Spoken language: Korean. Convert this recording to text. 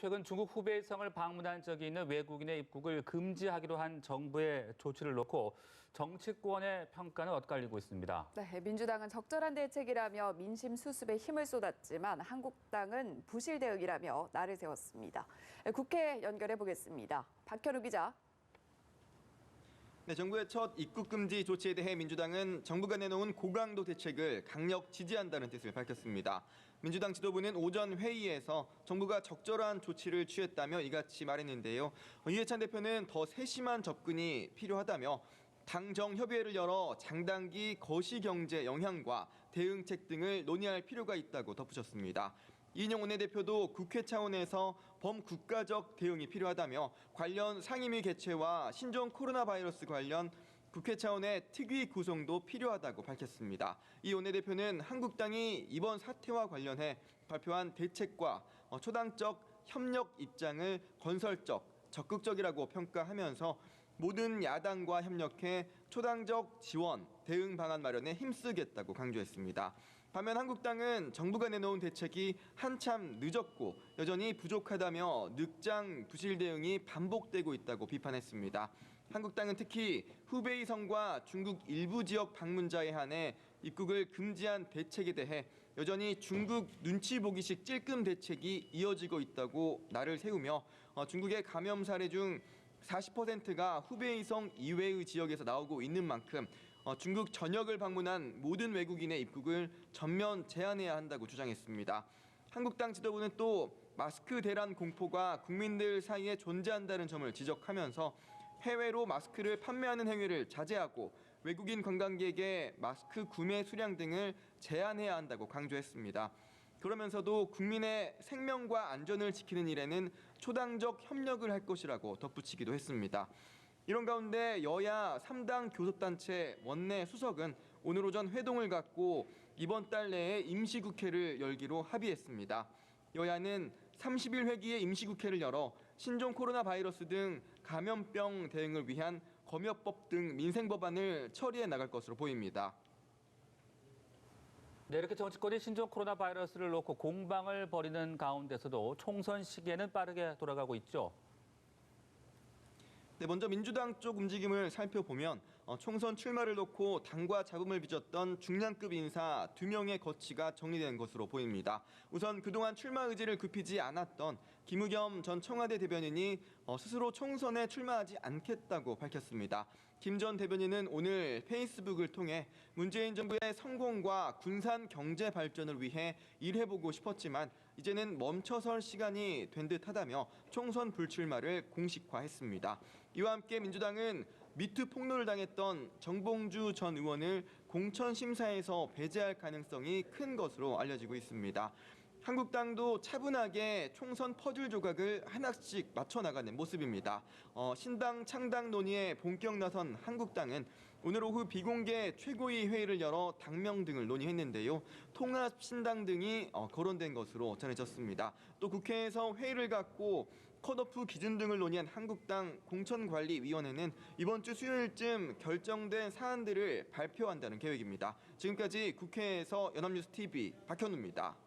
최근 중국 후베이성을 방문한 적이 있는 외국인의 입국을 금지하기로 한 정부의 조치를 놓고 정치권의 평가는 엇갈리고 있습니다. 네, 민주당은 적절한 대책이라며 민심 수습에 힘을 쏟았지만 한국당은 부실 대응이라며 날을 세웠습니다. 국회 연결해 보겠습니다. 박현우 기자. 네, 정부의 첫 입국 금지 조치에 대해 민주당은 정부가 내놓은 고강도 대책을 강력 지지한다는 뜻을 밝혔습니다. 민주당 지도부는 오전 회의에서 정부가 적절한 조치를 취했다며 이같이 말했는데요. 이해찬 대표는 더 세심한 접근이 필요하다며 당정 협의회를 열어 장단기 거시경제 영향과 대응책 등을 논의할 필요가 있다고 덧붙였습니다. 이인영 원내대표도 국회 차원에서 범국가적 대응이 필요하다며 관련 상임위 개최와 신종 코로나 바이러스 관련 국회 차원의 특위 구성도 필요하다고 밝혔습니다. 이 원내대표는 한국당이 이번 사태와 관련해 발표한 대책과 초당적 협력 입장을 건설적, 적극적이라고 평가하면서 모든 야당과 협력해 초당적 지원, 대응 방안 마련에 힘쓰겠다고 강조했습니다. 반면 한국당은 정부가 내놓은 대책이 한참 늦었고 여전히 부족하다며 늑장 부실 대응이 반복되고 있다고 비판했습니다. 한국당은 특히 후베이성과 중국 일부 지역 방문자에 한해 입국을 금지한 대책에 대해 여전히 중국 눈치 보기식 찔끔 대책이 이어지고 있다고 날을 세우며 중국의 감염 사례 중 40%가 후베이성 이외의 지역에서 나오고 있는 만큼 중국 전역을 방문한 모든 외국인의 입국을 전면 제한해야 한다고 주장했습니다. 한국당 지도부는 또 마스크 대란 공포가 국민들 사이에 존재한다는 점을 지적하면서 해외로 마스크를 판매하는 행위를 자제하고 외국인 관광객의 마스크 구매 수량 등을 제한해야 한다고 강조했습니다. 그러면서도 국민의 생명과 안전을 지키는 일에는 초당적 협력을 할 것이라고 덧붙이기도 했습니다. 이런 가운데 여야 3당 교섭단체 원내 수석은 오늘 오전 회동을 갖고 이번 달 내에 임시국회를 열기로 합의했습니다. 여야는 30일 임시국회를 열어 신종 코로나 바이러스 등 감염병 대응을 위한 검역법 등 민생법안을 처리해 나갈 것으로 보입니다. 네, 이렇게 정치권이 신종 코로나 바이러스를 놓고 공방을 벌이는 가운데서도 총선 시기에는 빠르게 돌아가고 있죠. 네, 먼저 민주당 쪽 움직임을 살펴보면 총선 출마를 놓고 당과 잡음을 빚었던 중량급 인사 2명의 거취가 정리된 것으로 보입니다. 우선 그동안 출마 의지를 굽히지 않았던 김의겸 전 청와대 대변인이 스스로 총선에 출마하지 않겠다고 밝혔습니다. 김 전 대변인은 오늘 페이스북을 통해 문재인 정부의 성공과 군산 경제 발전을 위해 일해보고 싶었지만 이제는 멈춰설 시간이 된 듯하다며 총선 불출마를 공식화했습니다. 이와 함께 민주당은 미투 폭로를 당했던 정봉주 전 의원을 공천심사에서 배제할 가능성이 큰 것으로 알려지고 있습니다. 한국당도 차분하게 총선 퍼즐 조각을 하나씩 맞춰나가는 모습입니다. 신당 창당 논의에 본격 나선 한국당은 오늘 오후 비공개 최고위 회의를 열어 당명 등을 논의했는데요. 통합신당 등이 거론된 것으로 전해졌습니다. 또 국회에서 회의를 갖고 컷오프 기준 등을 논의한 한국당 공천관리위원회는 이번 주 수요일쯤 결정된 사안들을 발표한다는 계획입니다. 지금까지 국회에서 연합뉴스 TV 박현우입니다.